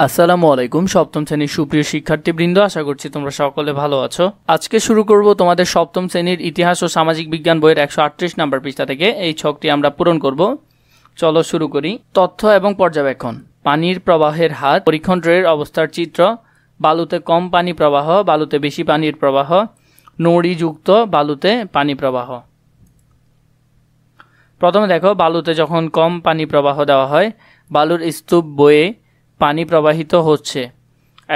আসসালামু আলাইকুম সপ্তম শ্রেণীর সুপ্রিয় শিক্ষার্থীবৃন্দ, আশা করছি তোমরা সকলে ভালো আছো। আজকে শুরু করব তোমাদের সপ্তম শ্রেণীর ইতিহাস ও সামাজিক বিজ্ঞান বইয়ের 138 নম্বর পৃষ্ঠা থেকে। এই ছকটি আমরা পূরণ করব। চলো শুরু করি। তথ্য এবং পর্যবেক্ষণ। পানির প্রবাহের হার, পরীক্ষণ ড্রের অবস্থার চিত্র, বালুতে কম পানি প্রবাহ, বালুতে বেশি পানির প্রবাহ, নড়িযুক্ত বালুতে পানি প্রবাহ। প্রথমে দেখো, বালুতে যখন কম পানি প্রবাহ দেওয়া হয়, বালুর স্তূপ বয়ে পানি প্রবাহিত হচ্ছে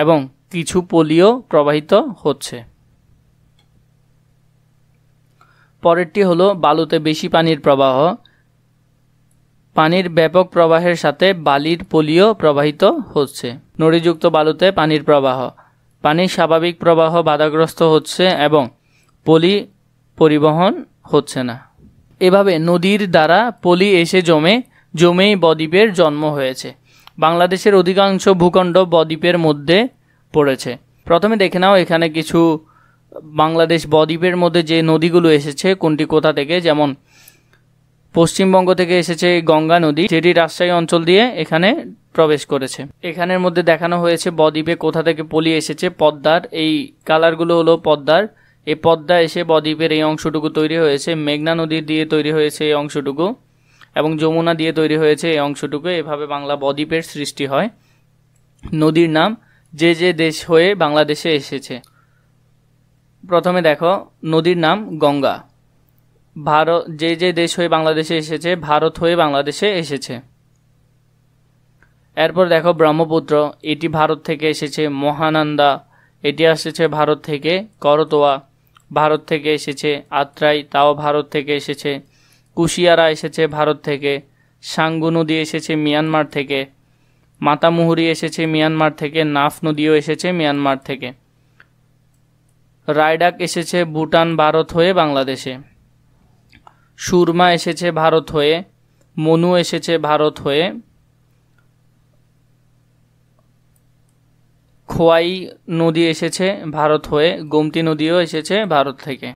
এবং কিছু পলিও প্রবাহিত হচ্ছে। পরেরটি হলো বালুতে বেশি পানির প্রবাহ। পানির ব্যাপক প্রবাহের সাথে বালির পলিও প্রবাহিত হচ্ছে। নড়িযুক্ত বালুতে পানির প্রবাহ, পানির স্বাভাবিক প্রবাহ বাধাগ্রস্ত হচ্ছে এবং পলি পরিবহন হচ্ছে না। এভাবে নদীর দ্বারা পলি এসে জমেই বদ্বীপের জন্ম হয়েছে। বাংলাদেশের অধিকাংশ ভূখণ্ড বদ্বীপের মধ্যে পড়েছে। প্রথমে দেখে নাও এখানে কিছু বাংলাদেশ বদ্বীপের মধ্যে যে নদীগুলো এসেছে কোনটি কোথা থেকে। যেমন পশ্চিমবঙ্গ থেকে এসেছে গঙ্গা নদী, যেটি রাজশাহী অঞ্চল দিয়ে এখানে প্রবেশ করেছে। এখানের মধ্যে দেখানো হয়েছে বদ্বীপে কোথা থেকে পলি এসেছে। পদ্মার এই কালারগুলো হলো পদ্মার। এই পদ্মা এসে বদ্বীপের এই অংশটুকু তৈরি হয়েছে। মেঘনা নদী দিয়ে তৈরি হয়েছে এই অংশটুকু এবং যমুনা দিয়ে তৈরি হয়েছে এই অংশটুকু। এভাবে বাংলা বদ্বীপের সৃষ্টি হয়। নদীর নাম যে যে দেশ হয়ে বাংলাদেশে এসেছে। প্রথমে দেখো, নদীর নাম গঙ্গা। ভারত, যে যে দেশ হয়ে বাংলাদেশে এসেছে, ভারত হয়ে বাংলাদেশে এসেছে। এরপর দেখো ব্রহ্মপুত্র, এটি ভারত থেকে এসেছে। মহানন্দা, এটি এসেছে ভারত থেকে। করতোয়া ভারত থেকে এসেছে। আত্রাই, তাও ভারত থেকে এসেছে। কুশিয়ারা এসেছে ভারত থেকে। সাঙ্গু নদী এসেছে মিয়ানমার থেকে। মাতামুহুরি এসেছে মিয়ানমার থেকে। নাফ নদীও এসেছে মিয়ানমার থেকে। রায়ডাক এসেছে ভুটান ভারত হয়ে বাংলাদেশে। সুরমা এসেছে ভারত হয়ে। মনু এসেছে ভারত হয়ে। খোয়াই নদী এসেছে ভারত হয়ে। গোমতী নদীও এসেছে ভারত থেকে।